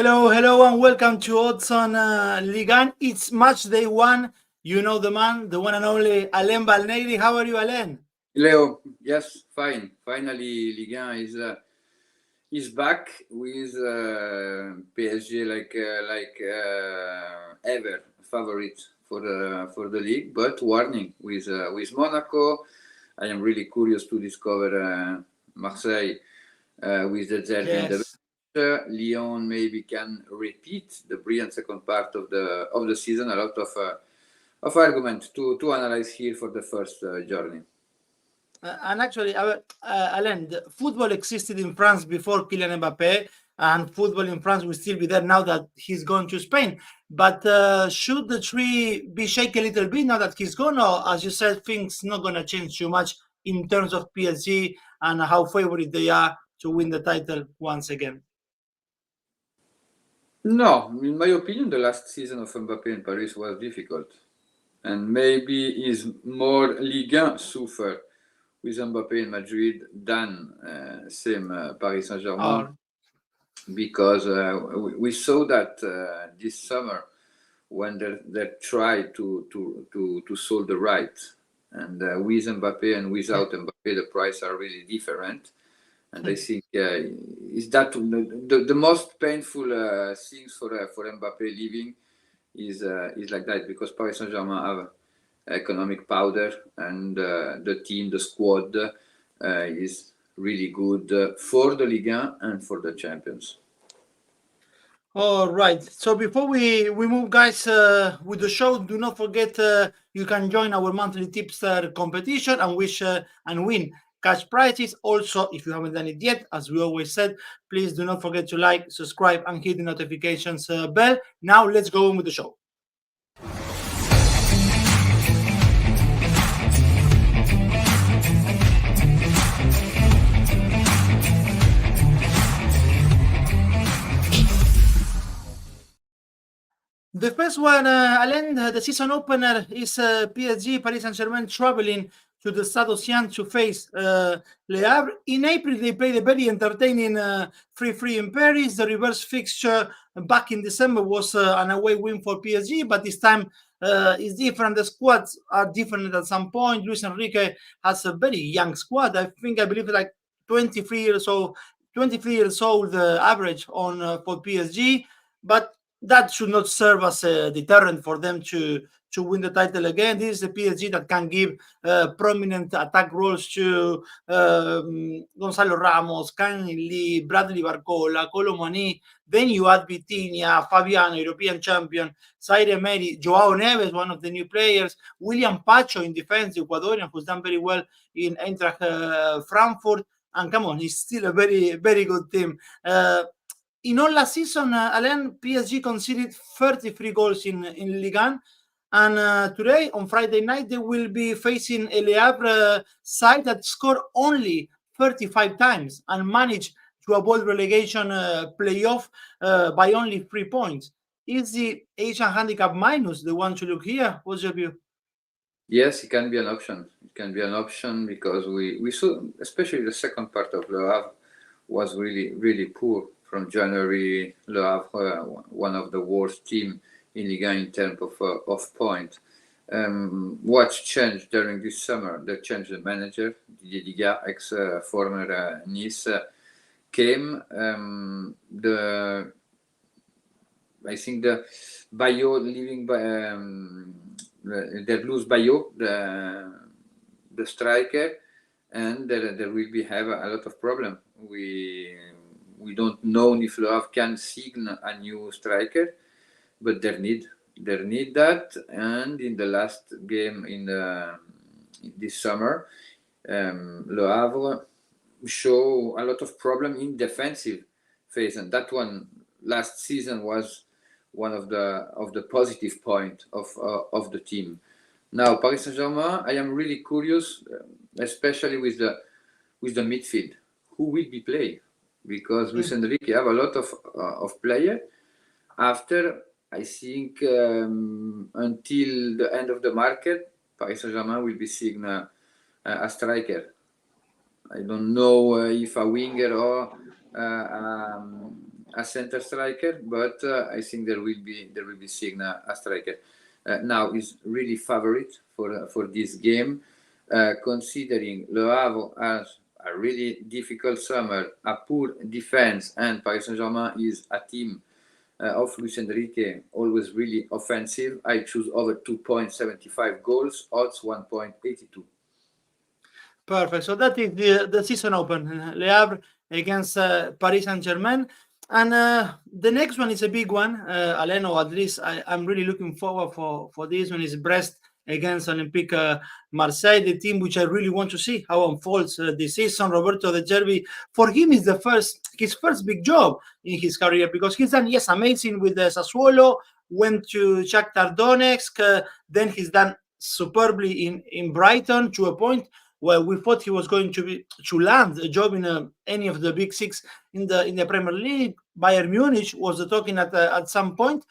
Hello, and welcome to Odds on Ligue 1. It's match day one. You know the man, the one and only Alain Valnegri. How are you, Alain? Leo, yes, fine. Finally, Ligue 1 is back with PSG like ever favorite for the league. But warning with Monaco, I am really curious to discover Marseille with the derby in the Yes. Lyon maybe can repeat the brilliant second part of the season. A lot of argument to analyze here for the first journey. And actually, Alain, football existed in France before Kylian Mbappé, and football in France will still be there now that he's gone to Spain. But should the tree be shaken a little bit now that he's gone, or as you said, things not going to change too much in terms of PSG and how favorite they are to win the title once again? No, in my opinion, the last season of Mbappé in Paris was difficult, and maybe is more Ligue 1 suffer with Mbappé in Madrid than Paris Saint-Germain, because we saw that this summer when they tried to solve the right, and with Mbappé and without Mbappé, the prices are really different. And I think is that the most painful things for Mbappé leaving is like that, because Paris Saint-Germain have economic powder, and the team, the squad is really good for the Ligue 1 and for the champions. All right. So before we move, guys, with the show, do not forget you can join our monthly tipster competition and wish and win cash prizes. Also, if you haven't done it yet, as we always said, please do not forget to like, subscribe, and hit the notifications bell. Now let's go on with the show. The first one, Alain, the season opener is PSG, Paris Saint-Germain traveling to the Stade Etienne to face Le Havre. In April, they played a very entertaining 3-3 in Paris. The reverse fixture back in December was an away win for PSG, but this time it's different. The squads are different at some point. Luis Enrique has a very young squad. I believe like 23 years old average on for PSG, but that should not serve as a deterrent for them to win the title again. This is the PSG that can give prominent attack roles to Gonzalo Ramos, Lee, Bradley Barcola, Colomani. Then you add Vitinha, Fabiano, European champion, Zaire Emery, Joao Neves, one of the new players, William Pacho in defense, the Ecuadorian, who's done very well in Eintracht Frankfurt. And come on, he's still a very, very good team. In all last season, Alain, PSG conceded 33 goals in Ligue 1. And today, on Friday night, they will be facing a Le Havre side that scored only 35 times and managed to avoid relegation playoff by only 3 points. Is the Asian handicap minus the one to look here? What's your view? Yes, it can be an option. It can be an option because we saw, especially the second part of Le Havre was really, really poor. From January, Le Havre, one of the worst team in Ligue 1 in terms of point. What's changed during this summer? They changed the manager, Didier Digard, ex-former Nice, came. I think the Bayo leaving by they lose Bayo, the striker, and there will be have a lot of problem. We don't know if Le Havre can sign a new striker, but they need that. And in the last game in this summer, Le Havre show a lot of problem in defensive phase, and that one last season was one of the positive point of the team. Now Paris Saint-Germain, I am really curious, especially with the midfield, who will be played. Because Luis Enrique have a lot of players. After, I think, until the end of the market, Paris Saint-Germain will be seeing a striker. I don't know if a winger or a center striker, but I think there will be Signa a striker. Now is really favorite for this game, considering Le Havre has a really difficult summer, a poor defense, and Paris Saint-Germain is a team of Luis Enrique, always really offensive. I choose over 2.75 goals, odds 1.82. Perfect. So that is the season open, Le Havre against Paris Saint-Germain. And the next one is a big one, Alain, or at least I'm really looking forward for this one, is Brest against Olympique Marseille, the team which I really want to see how unfolds this season. Roberto De Zerbi, for him, is his first big job in his career, because he's done, yes, amazing with Sassuolo, went to Shakhtar Donetsk, then he's done superbly in Brighton to a point where we thought he was going to land a job in any of the big six in the Premier League. Bayern Munich was talking at some point.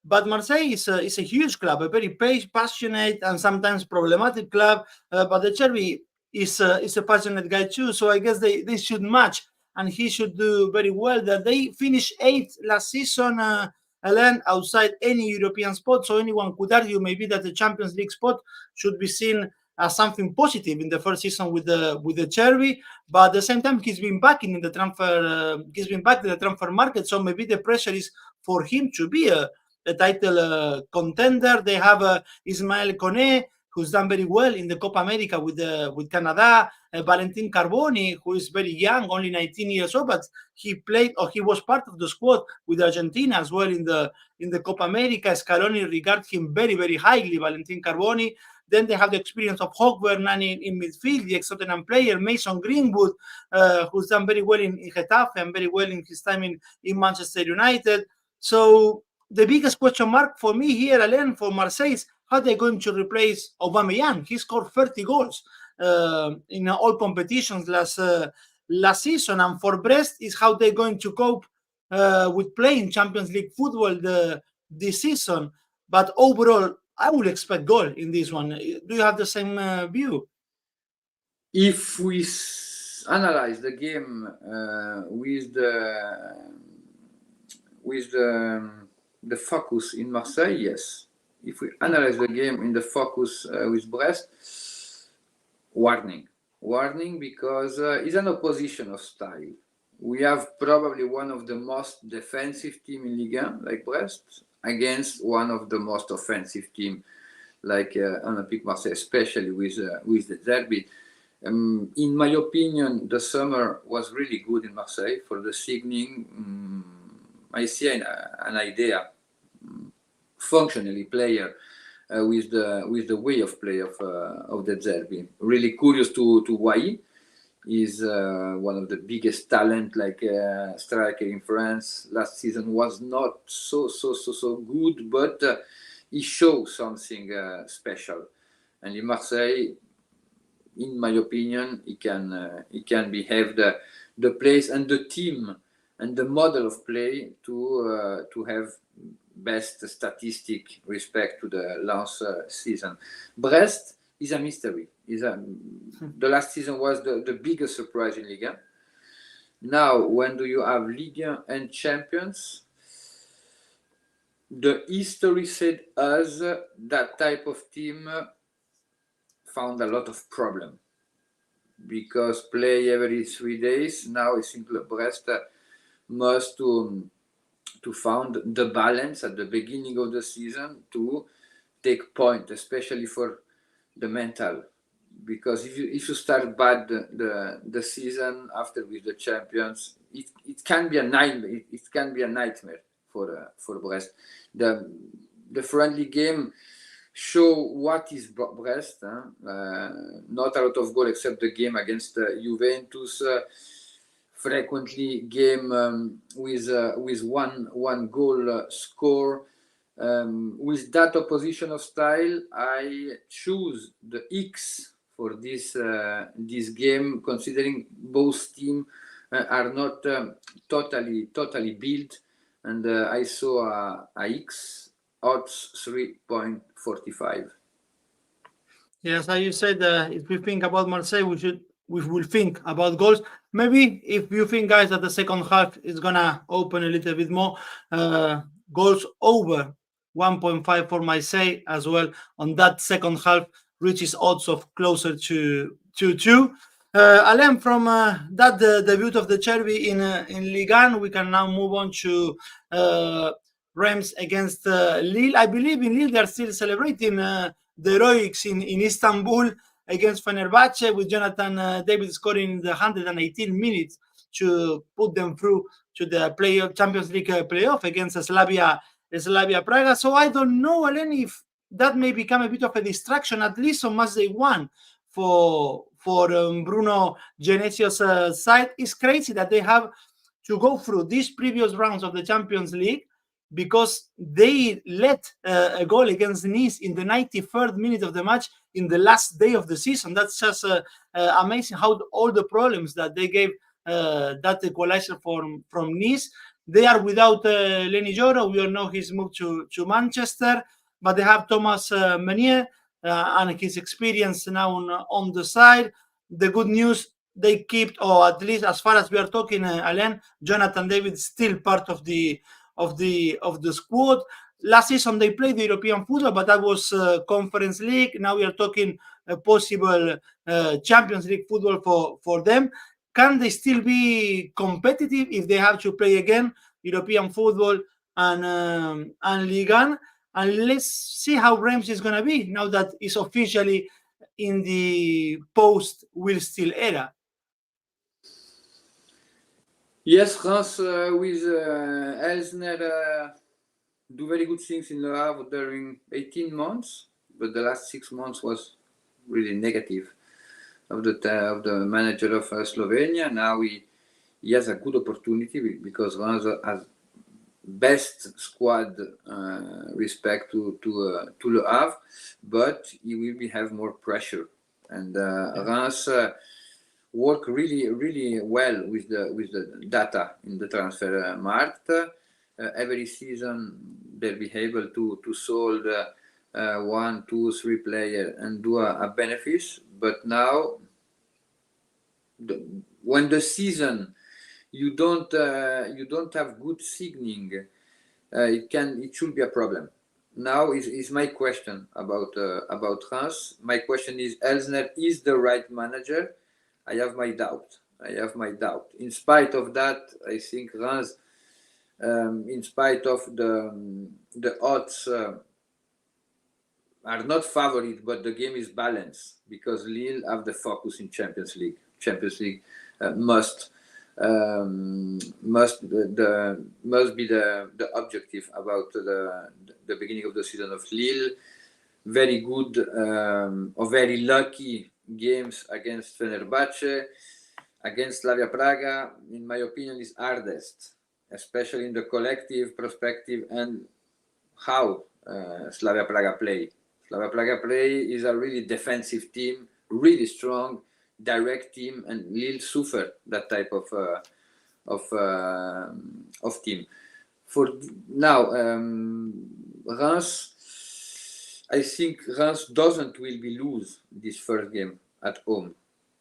But Marseille is a huge club, a very passionate and sometimes problematic club. But De Zerbi is a passionate guy too. So I guess they should match, and he should do very well. That they finished 8th last season, Alain, outside any European spot. So anyone could argue maybe that the Champions League spot should be seen as something positive in the first season with the Zerbi. But at the same time, he's been back in the transfer. He's been back in the transfer market. So maybe the pressure is for him to be a title contender. They have 𝐬𝐭𝐚𝐿, who's done very well in the Copa America with Canada. Valentin Carboni, who is very young, only 19 years old, but he was part of the squad with Argentina as well in the Copa America. Scaloni regards him very, very highly, Valentin Carboni. Then they have the experience of Hogberg in midfield, the ex-Tottenham player, Mason Greenwood, who's done very well in Getafe and very well in his time in Manchester United. So the biggest question mark for me here, Alain, for Marseille, is how they're going to replace Aubameyang. He scored 30 goals in all competitions last season. And for Brest, is how they're going to cope with playing Champions League football this season. But overall, I would expect goal in this one. Do you have the same view? If we analyze the game with the focus in Marseille, yes. If we analyze the game in the focus with Brest, warning, because it's an opposition of style. We have probably one of the most defensive team in Ligue 1, like Brest, against one of the most offensive team, like Olympique Marseille, especially with De Zerbi. In my opinion, the summer was really good in Marseille for the signing. I see an idea, functionally player with the way of play of De Zerbi. Really curious to why. Is one of the biggest talent, like striker in France. Last season was not so good, but he shows something special. And in Marseille, in my opinion, he can behave the place and the team and the model of play to have best statistic respect to the last season. Brest is a mystery. The last season was the biggest surprise in Ligue 1. Now, when do you have Ligue 1 and champions? The history said us that type of team found a lot of problem because play every 3 days. Now I think Brest must to found the balance at the beginning of the season to take point, especially for the mental. Because if you start bad the season after with the champions, it can be a nightmare. It can be a nightmare for Brest. The friendly game show what is Brest. Not a lot of goal except the game against Juventus. Frequently game with one goal score. With that opposition of style, I choose the X for this game, considering both teams are not totally built, and I saw a X odds 3.45. Yes, as you said, if we think about Marseille, we should we will think about goals. Maybe if you think, guys, that the second half is gonna open a little bit more, goals over 1.5 for Marseille as well on that second half reaches odds of closer to 2-2. Alain, from that the debut of the Cherby in Ligue 1, we can now move on to Reims against Lille. I believe in Lille they are still celebrating the heroics in Istanbul against Fenerbahce, with Jonathan David scoring in the 118 minutes to put them through to the Champions League playoff against Slavia Praga. So I don't know, Alain, if that may become a bit of a distraction, at least on Matchday 1 for Bruno Genesio's side. It's crazy that they have to go through these previous rounds of the Champions League because they let a goal against Nice in the 93rd minute of the match in the last day of the season. That's just amazing how all the problems that they gave that equalizer from Nice. They are without Lenny Joro. We all know he's moved to Manchester, but they have Thomas Meunier and his experience now on the side. The good news, they keep, or at least as far as we are talking, Alain, Jonathan David still part of the squad. Last season they played the European football, but that was Conference League. Now we are talking a possible Champions League football for them. Can they still be competitive if they have to play again European football and Ligue 1? And let's see how Reims is going to be now that it's officially in the post-Will Steele era. Yes, Reims with 𝐬𝐽𝐧𝐧𝐞𝐜𝐿 do very good things in Le Havre during 18 months, but the last 6 months was really negative of the manager of Slovenia. Now he has a good opportunity because Reims has best squad respect to Le Havre, but he will have more pressure. And Reims work really well with the data in the transfer market. Every season they'll be able to sold 1, 2, 3 players and do a benefit. But now, when the season you don't have good signing, it should be a problem. Now is my question about Reims. My question is, 𝐬𝐽𝐧𝐧𝐞𝐜𝐿 is the right manager? I have my doubt. In spite of that, I think Reims, in spite of the odds, are not favorite, but the game is balanced because Lille have the focus in Champions League. Champions League must be the objective about the beginning of the season of Lille. Very good or very lucky games against Fenerbahce, against Slavia Praga. In my opinion, is hardest, especially in the collective perspective and how Slavia Praga play. Slavia Praga play is a really defensive team, really strong, direct team, and Lille suffer that type of team. For now, Reims, I think Reims will be lose this first game at home.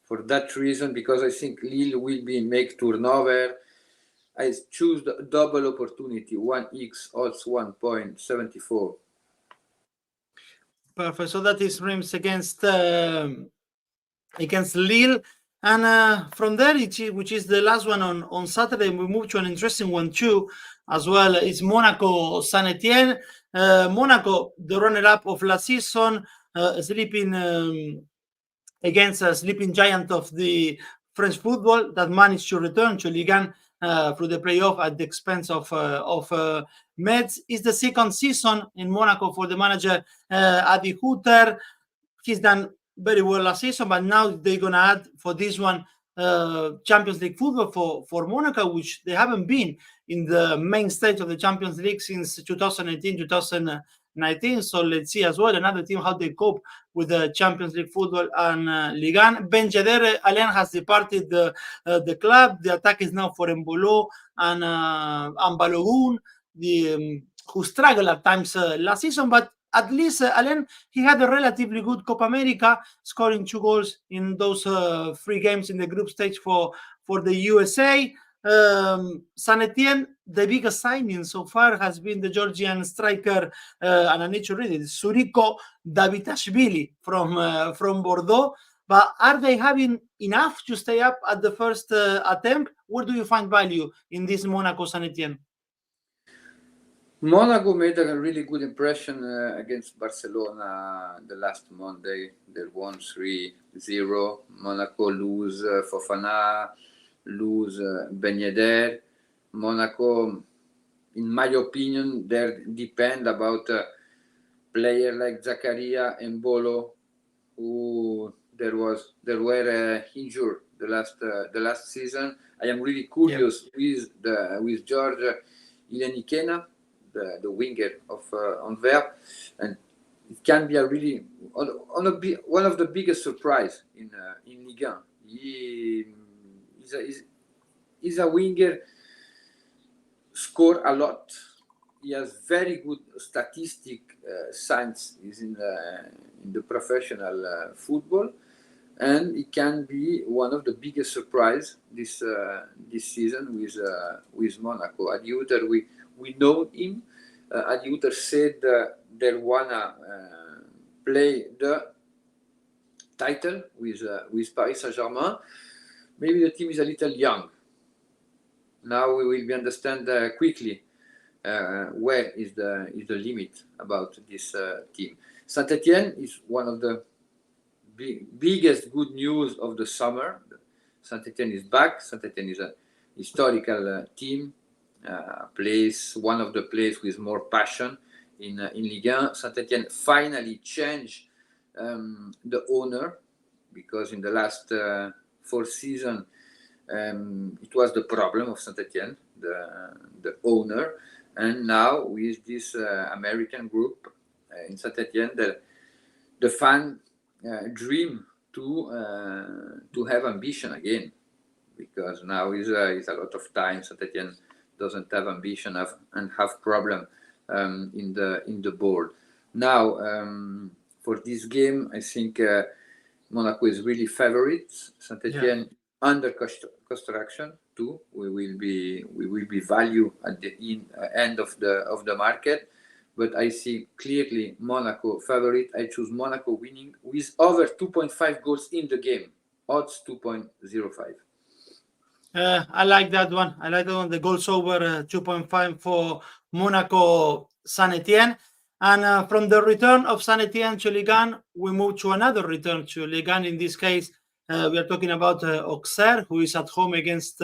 For that reason, because I think Lille will make turnover. I choose the double opportunity, 1x odds 1.74. Perfect. So that is Reims against Lille. And from there, which is the last one on Saturday, we move to an interesting one too, as well. It's Monaco Saint Etienne. Monaco, the runner-up of last season, sleeping against a sleeping giant of the French football that managed to return to Ligue 1 through the playoff at the expense of Metz. It's the second season in Monaco for the manager Adi Hütter. He's done very well last season, but now they're gonna add for this one Champions League football for Monaco, which they haven't been in the main stage of the Champions League since 2018-2019. So let's see as well another team how they cope with the Champions League football and Ligue 1. Ben Yedder, Alain, has departed the club. The attack is now for Mbolo and Balogun, who struggled at times last season, but at least Alain, he had a relatively good Copa America, scoring 2 goals in those 3 games in the group stage for the USA. Saint Etienne, the biggest signing so far has been the Georgian striker, and I need to read it, Suriko Davitashvili from Bordeaux. But are they having enough to stay up at the first attempt? Where do you find value in this Monaco Saint Etienne? Monaco made a really good impression against Barcelona the last Monday. They won 3-0. Monaco lose Fofana, lose Ben Yedder. Monaco, in my opinion, they depend about a player like Zakaria and Bolo, who there were injured the last season. I am really curious with George 𝐬𝐭𝐴, the winger of Antwerp, and it can be a really one of the biggest surprise in Ligue 1. He's a winger, score a lot. He has very good statistic science. He's in the professional football, and it can be one of the biggest surprise this season with Monaco. Adiuter, we know him. Adiuter said they wanna play the title with Paris Saint-Germain. Maybe the team is a little young. Now we will understand quickly where is the limit about this team. Saint Etienne is one of the biggest good news of the summer. Saint Etienne is back. Saint Etienne is a historical team. One of the places with more passion in Ligue 1. Saint Etienne finally changed the owner, because in the last 4 seasons it was the problem of Saint Etienne, the owner. And now with this American group in Saint Etienne, the fan dream to have ambition again, because now is a lot of time Saint Etienne doesn't have ambition and have problem in the board. Now for this game, I think Monaco is really favorite. Saint Etienne under construction too. We will be value at the end of the market, but I see clearly Monaco favorite. I choose Monaco winning with over 2.5 goals in the game. Odds 2.05. I like that one. The goals over 2.5 for Monaco Saint Etienne. And from the return of Saint Etienne to Ligue 1, we move to another return to Ligue 1. In this case, we are talking about Auxerre, who is at home against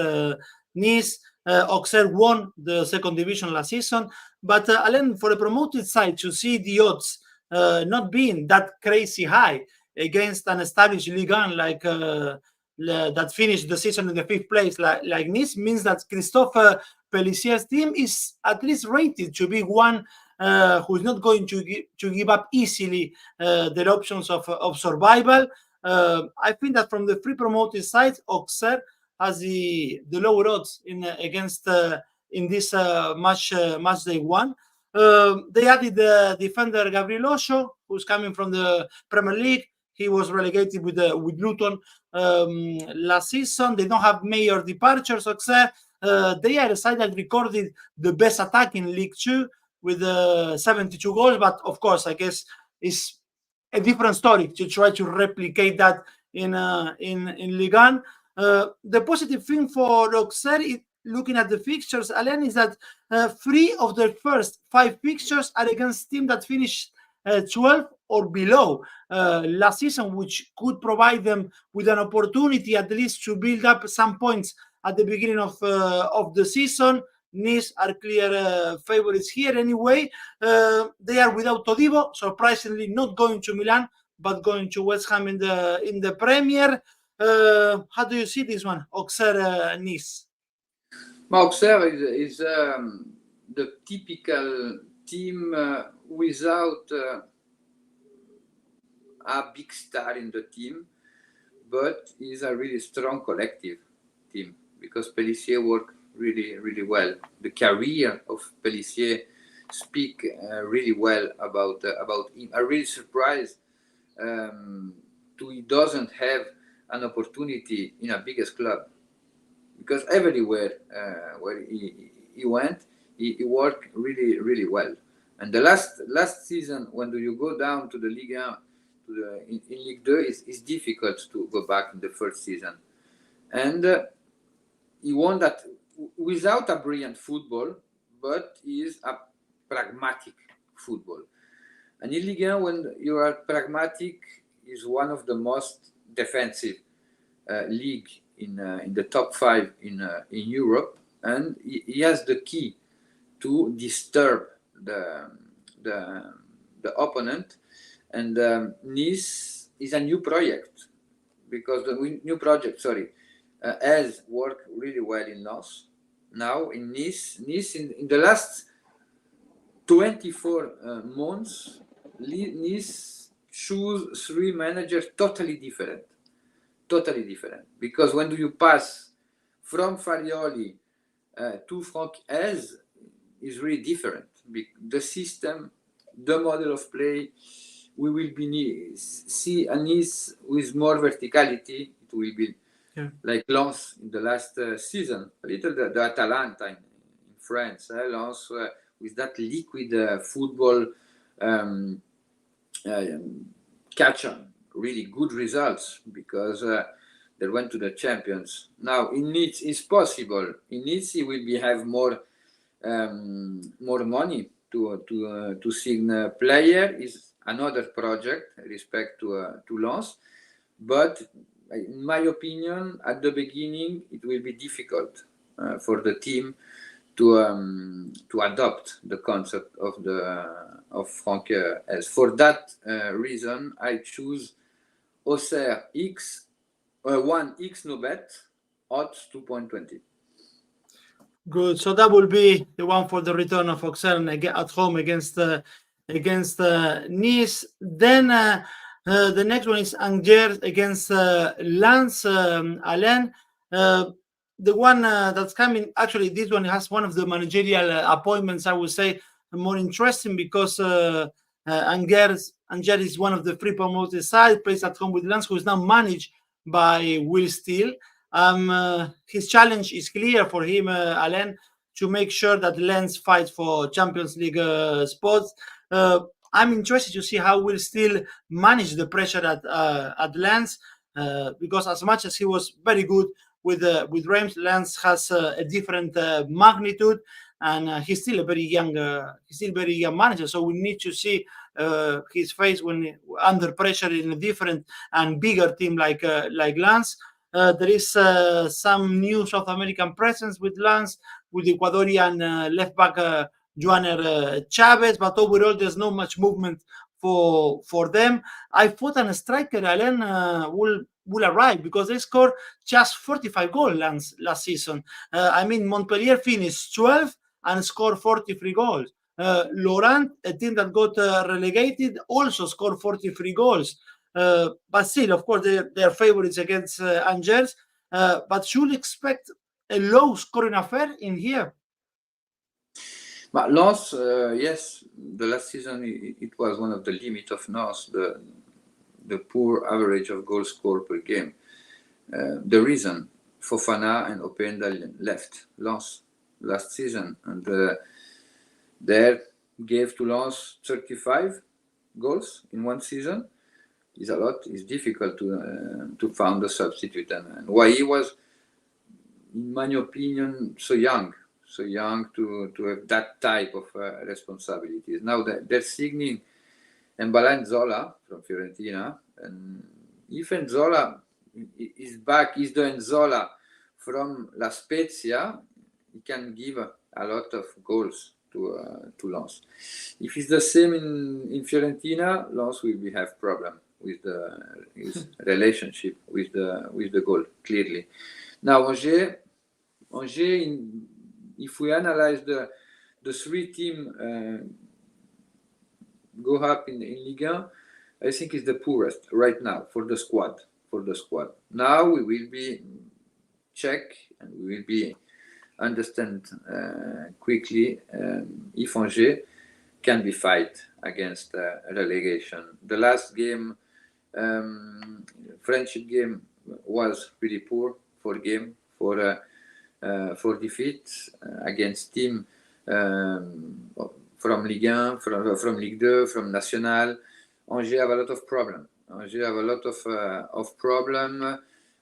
Nice. Auxerre won the second division last season. But Alain, for the promoted side, to see the odds not being that crazy high against an established Ligue 1 like that finished the season in the 5th place like Nice, means that Christophe Pellissier's team is at least rated to be one who is not going to give up easily their options of survival. I think that from the free promoted side, Auxerre has the lower odds in this match day 1. They added the defender Gabriel Osho, who's coming from the Premier League. He was relegated with Luton last season. They don't have major departures. Auxerre, they are a side that recorded the best attack in League 2 with 72 goals. But of course, I guess it's a different story to try to replicate that in Ligue 1. The positive thing for Auxerre, looking at the fixtures, Alain, is that 3 of their first 5 fixtures are against teams that finished 12 or below last season, which could provide them with an opportunity at least to build up some points at the beginning of the season. Nice are clear favorites here anyway. They are without Todibo, surprisingly not going to Milan, but going to West Ham in the Premier. How do you see this one, Auxerre Nice? Auxerre is the typical team without a big star in the team, but is a really strong collective team, because Pellissier worked really, really well. The career of Pellissier speak really well about him. I'm really surprised he doesn't have an opportunity in a biggest club, because everywhere where he went, he worked really well. And the last season, when you go down to the Ligue 1, in Ligue 2, it's difficult to go back in the first season. And he won that without a brilliant football, but he is a pragmatic football. And in Ligue 1, when you are pragmatic, is one of the most defensive league in the top 5 in Europe, and he has the key to disturb the opponent. And Nice is a new project, because the new project, has worked really well in Lens. Now in Nice in the last 24 months, Nice choose 3 managers totally different, because when you pass from Farioli to Franck Hez is really different. The system, the model of play, we will see a Nice with more verticality. It will be like Lens in the last season, a little the Atalanta in France. Lens with that liquid football catch really good results, because they went to the champions. Now in Nice it's possible. In Nice he will have more money to sign a player. Is another project respect to Lens, but in my opinion, at the beginning it will be difficult for the team to adopt the concept of Franck Hez. For that reason, I choose Auxerre 1x no bet, odds 2.20. Good. So that will be the one for the return of Auxerre at home against Nice. Then the next one is Angers against Lens. Alain, the one that's coming, actually this one has one of the managerial appointments, I would say, more interesting, because Angers is one of the 3 promoted side, plays at home with Lens, who is now managed by Will Steele. His challenge is clear for him, Alain, to make sure that Lens fights for Champions League spots. I'm interested to see how Will Steele manage the pressure at Lens, because as much as he was very good with Reims, Lens has a different magnitude, and he's still a very young manager. So we need to see his face when under pressure in a different and bigger team like Lens. There is some new South American presence with Lens, with Ecuadorian left back Joaner Chavez, but overall there's not much movement for them. I thought a striker, Alain, will arrive, because they scored just 45 goals last season. I mean, Montpellier finished 12th and scored 43 goals. Laurent, a team that got relegated, also scored 43 goals. But still, of course, they are favorites against Angers. But should expect a low scoring affair in here. But Lens, yes, the last season it was one of the limits of Lens, the poor average of goals scored per game. The reason Fofana and Openda left Lens last season, and they gave to Lens 35 goals in one season. Is a lot. It's difficult to find a substitute, and why he was, in my opinion, so young to have that type of responsibilities. Now they're signing Mbala Nzola from Fiorentina, and if Nzola is back, is the Nzola from La Spezia, he can give a lot of goals to Lens. If it's the same in Fiorentina, Lens will have problem with his relationship with the goal, clearly. Now Angers, if we analyze the 3 teams go up in Ligue 1, I think it's the poorest right now for the squad. Now we will be check, and we will be understand quickly if Angers can be fight against relegation. The last game, friendship game, was really poor for defeat against team from Ligue 1, from Ligue 2, from National. Angers have a lot of problem. Angers have a lot of problem,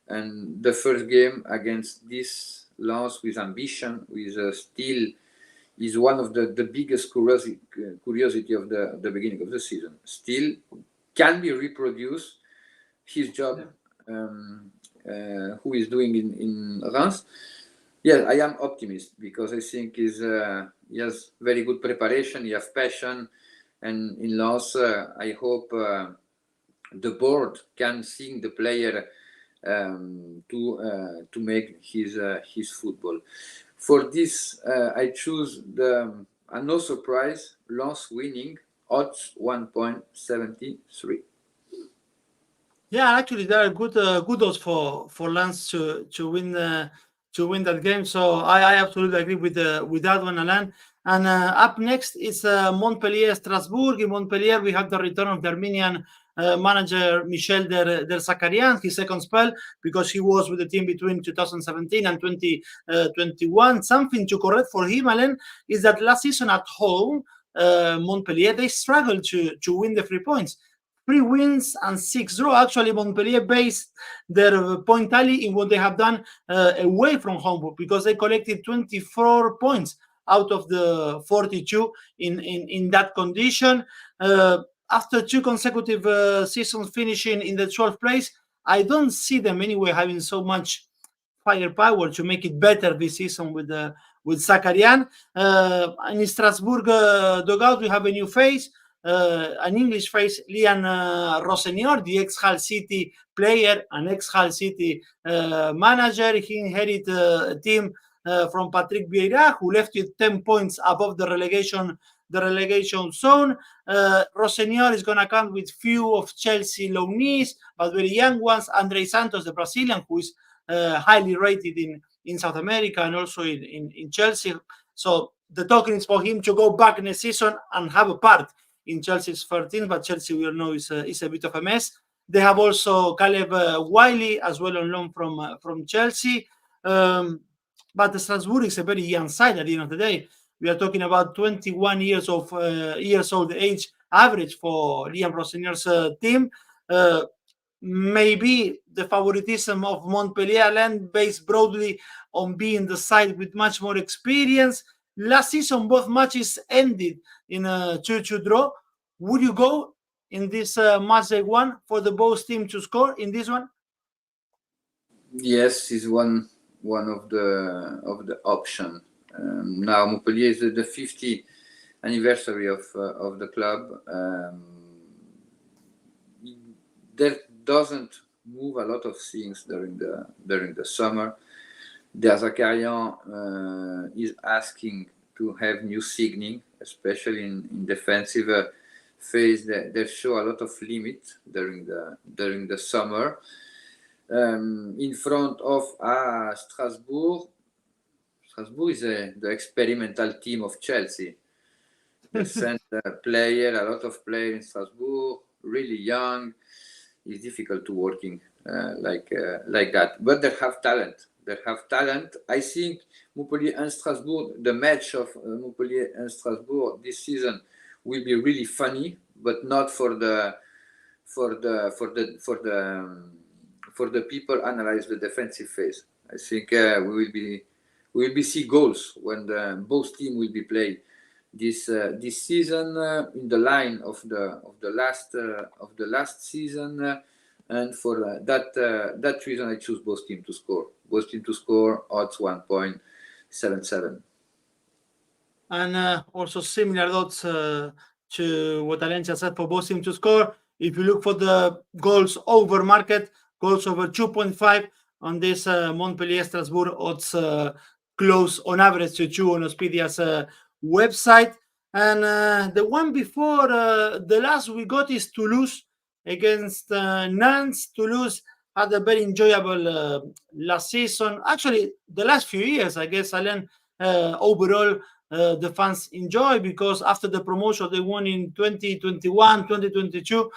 and the first game against this Lens with ambition, with still, is one of the biggest curiosity of the beginning of the season. Still can be reproduced his job, who is doing in Reims. Yeah, I am optimist because I think he has very good preparation, he has passion, and in Lens, I hope the board can see the player to make his football. For this, I choose a no surprise, Lens winning, odds 1.73. Yeah, actually, there are good odds for Lens to win that game. So I absolutely agree with that one, Alain. And up next is Montpellier, Strasbourg. In Montpellier, we have the return of the Armenian manager Michel Der Zakarian, his second spell, because he was with the team between 2017 and 2021. Something to correct for him, Alain, is that last season at home, Montpellier, they struggled to win the 3 points. 3 wins and 6 draws. Actually, Montpellier based their point tally in what they have done away from home, because they collected 24 points out of the 42 in that condition. After 2 consecutive seasons finishing in the 12th place, I don't see them anyway having so much firepower to make it better this season with Zakarian. In Strasbourg dugout, we have a new face. An English face, Liam Rossenior, the ex-Hull City player and ex-Hull City manager. He inherited a team from Patrick Vieira, who left it 10 points above the relegation zone. Rossenior is going to come with few of Chelsea loanees, but very young ones. Andre Santos, the Brazilian, who is highly rated in South America and also in Chelsea. So the talking is for him to go back next season and have a part in Chelsea's 13, but Chelsea, we all know, is a bit of a mess. They have also 𝐜𝐿𝐴 Wiley as well on loan from Chelsea. But Strasbourg is a very young side at the end of the day. We are talking about 21 years old age average for Liam Rossenior's team. Maybe the favoritism of Montpellier land based broadly on being the side with much more experience. Last season, both matches ended in a 2-2 draw. Would you go in this Matchday one for the both team to score in this one? Yes, is one of the option. Now Montpellier is the 50th anniversary of the club. There doesn't move a lot of things during the summer. Der Zakarian is asking to have new signing, especially in defensive phase. They show a lot of limit during the summer. In front of Strasbourg. Strasbourg is the experimental team of Chelsea. They sent a lot of players in Strasbourg, really young. It's difficult to working like that, but they have talent. I think Montpellier and Strasbourg, the match of Montpellier and Strasbourg this season will be really funny, but not for the people analyze the defensive phase. I think we will be see goals when both teams will be played this season in the line of the last season. And for that reason, I choose both teams to score. Both teams to score, odds 1.77. And also similar odds to what Alencia said for both teams to score. If you look for the goals over market, goals over 2.5 on this Montpellier Strasbourg odds close on average to 2 on Oddspeedia's website. And the one before the last we got is Toulouse against Nantes. Toulouse had a very enjoyable last season. Actually, the last few years, I guess, Alain, overall, the fans enjoy, because after the promotion they won in 2021, 2022,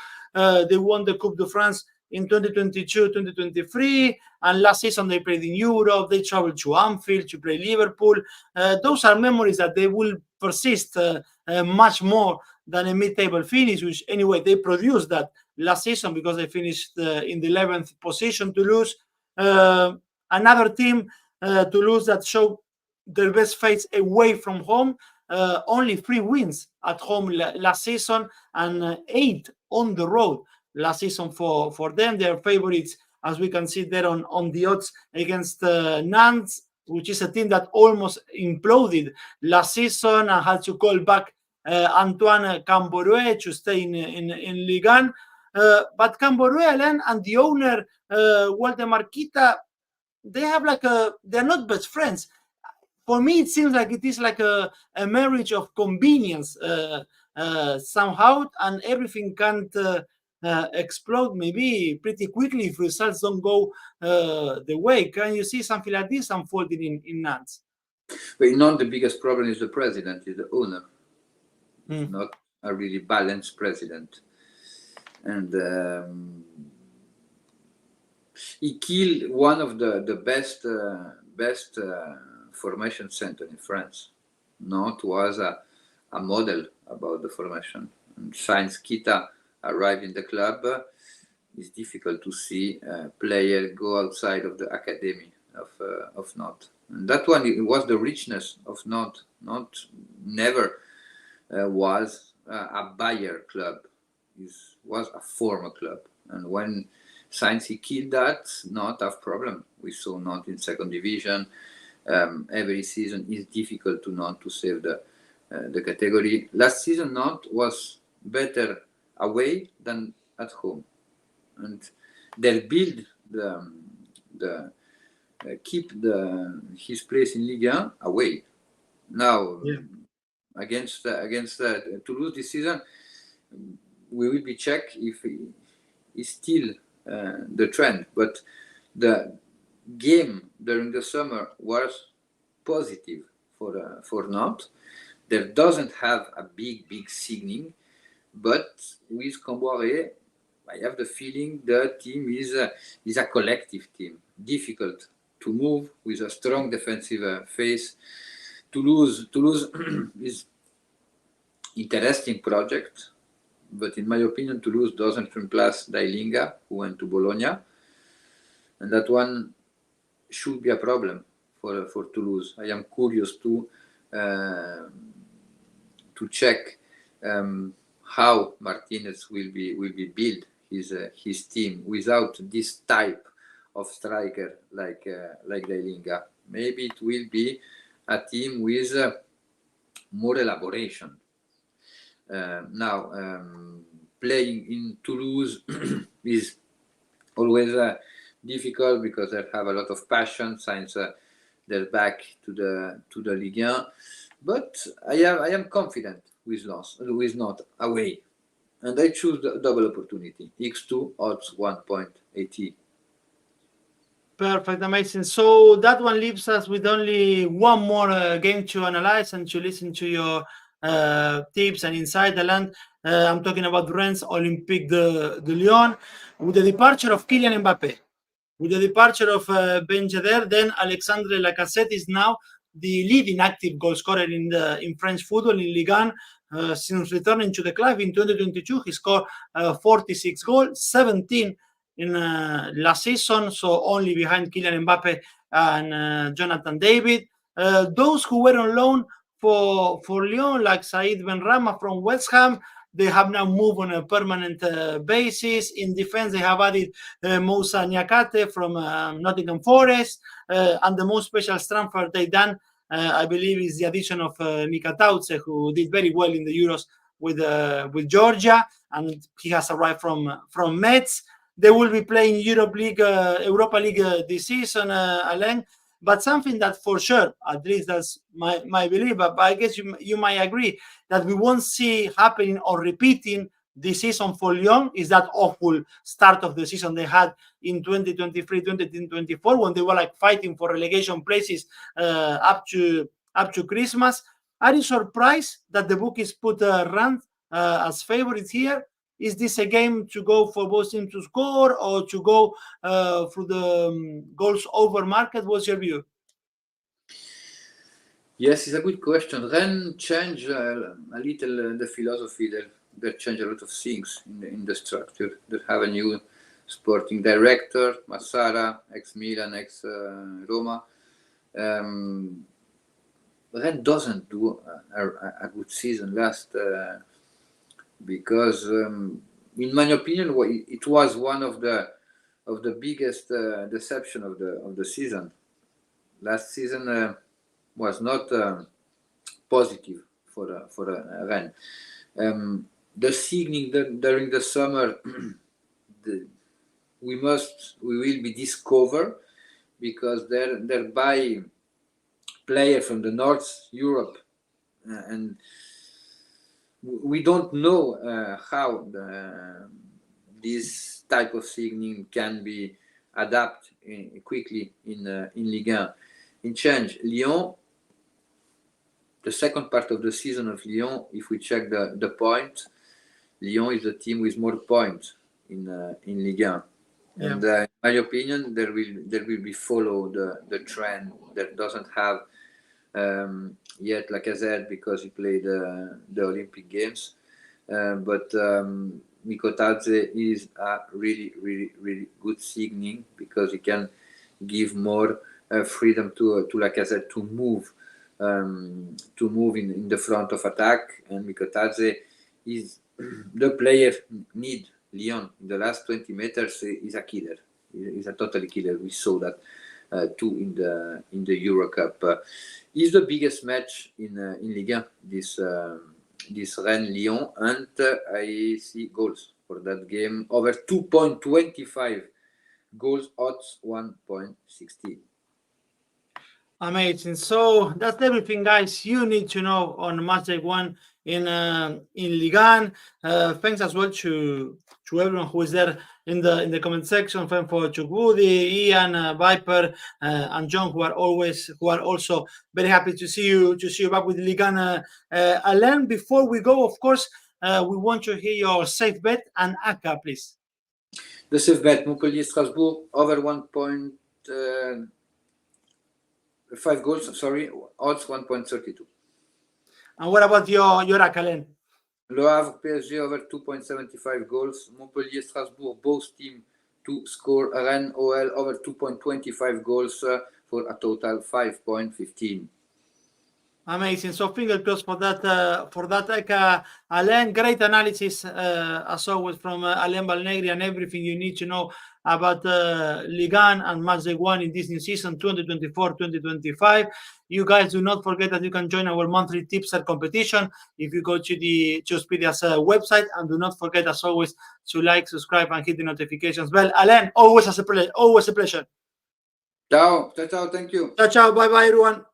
they won the Coupe de France in 2022, 2023, and last season they played in Europe. They traveled to Anfield to play Liverpool. Those are memories that they will persist much more than a mid-table finish, which anyway they produced that last season because they finished in the 11th position. Toulouse, another team, Toulouse, that showed their best face away from home. Only 3 wins at home last season, and 8 on the road last season for them. They are favorites, as we can see there on the odds, against Nantes, which is a team that almost imploded last season and had to call back Antoine 𝐿𝐭𝐴 to stay in Ligue 1. But 𝐿𝐭𝐴, Alain, and the owner, Walter Marquita, they have they're not best friends. For me, it seems like it is like a marriage of convenience somehow, and everything can't explode maybe pretty quickly if results don't go the way. Can you see something like this unfolding in Nantes? But not the biggest problem is the president, is the owner. Not a really balanced president. And he killed one of the best formation center in France. Nantes was a model about the formation. And Saint Etienne arrived in the club. It's difficult to see a player go outside of the academy of Nantes. And that one, it was the richness of Nantes. Nantes never was a buyer club. It was a former club. And when Saint killed that, Nantes have problem. We saw Nantes in second division. Every season is difficult to Nantes to save the category. Last season, Nantes was better away than at home, and they build keep his place in Ligue 1 away. Now, against Toulouse this season, we will be check if it's still the trend, but the game during the summer was positive for Nantes. There doesn't have a big signing, but with 𝐿𝐭𝐴, I have the feeling the team is a collective team, difficult to move, with a strong defensive face. Toulouse is interesting project, but in my opinion, Toulouse doesn't replace Dailinga, who went to Bologna, and that one should be a problem for Toulouse. I am curious to check how Martinez will be build his team without this type of striker like Dailinga. Maybe it will be a team with more elaboration. Now, playing in Toulouse is always difficult because they have a lot of passion since they're back to the Ligue 1. But I am confident with Nantes away, and I choose the double opportunity. 𝐿𝐿 odds 1.80. Perfect, amazing. So that one leaves us with only one more game to analyze and to listen to your tips and inside the land. I'm talking about Rennes Olympique de Lyon. With the departure of Kylian Mbappé, with the departure of Ben Yedder, then Alexandre Lacazette is now the leading active goal scorer in French football in Ligue 1. Since returning to the club in 2022, he scored 46 goals, 17 in last season, so only behind Kylian Mbappé and Jonathan David. Those who were on loan for Lyon, like Saïd Benrahma from West Ham, they have now moved on a permanent basis. In defense, they have added Moussa Niakate from Nottingham Forest, and the most special transfer they done, I believe, is the addition of 𝐿𝐿𝐿𝐿𝐿, who did very well in the Euros with Georgia, and he has arrived from Metz. They will be playing Europa League this season, Alain. But something that for sure, at least that's my belief, but I guess you might agree, that we won't see happening or repeating this season for Lyon is that awful start of the season they had in 2023, 2024, when they were like fighting for relegation places up to Christmas. Are you surprised that the bookies put Rennes as favorites here? Is this a game to go for both teams to score or to go through the goals over market? What's your view? Yes, it's a good question. Rennes changed a little the philosophy. They changed a lot of things in the structure. They have a new sporting director, Massara, ex-Milan, ex-Roma. Rennes doesn't do a good season last because, in my opinion, it was one of the biggest deception of the season. Last season was not positive for Rennes. The signing during the summer, we will be discovered because they're buying players from the North Europe, and we don't know how this type of signing can be adapted quickly in Ligue 1. In change, Lyon, the second part of the season of Lyon, if we check the point, Lyon is the team with more points in Ligue 1. Yeah. And in my opinion, there will be follow the trend that doesn't have yet 𝐜𝐿𝐴𝐧𝐧𝐞𝐜 because he played the Olympic Games, but 𝐜𝐭𝐚𝐲 is a really, really, really good signing because he can give more freedom to 𝐜𝐿𝐴𝐧𝐧𝐞𝐜 to move in the front of attack, and 𝐜𝐭𝐚𝐲 is the player need Lyon in the last 20 meters. Is a killer. He's a totally killer. We saw that too in the Euro Cup. Is the biggest match in Ligue 1 this Rennes-Lyon, and I see goals for that game over 2.25 goals, odds 1.16. Amazing. So that's everything, guys, you need to know on Matchday 1 in Ligue 1. Thanks as well to everyone who is there in the comment section. Thanks to Woody, Ian, Viper, and John, who are also very happy to see you back with Ligue 1. Alain, before we go, of course, we want to hear your safe bet and ACCA, please. The safe bet: Montpellier, Strasbourg over 1.5 goals. Sorry, odds 1.32. And what about your ACCA, Alain? Le Havre, PSG over 2.75 goals. Montpellier, Strasbourg, both teams to score. Rennes, OL over 2.25 goals for a total 5.15. Amazing. So fingers crossed for that ACCA. Alain, great analysis as always from Alain Valnegri, and everything you need to know about Ligue 1 and Matchday 1 in this new season 2024-2025. You guys do not forget that you can join our monthly tipster competition if you go to the Oddspedia website, and do not forget, as always, to like, subscribe, and hit the notifications bell. Alain, always a pleasure. Ciao, thank you. Ciao, bye, everyone.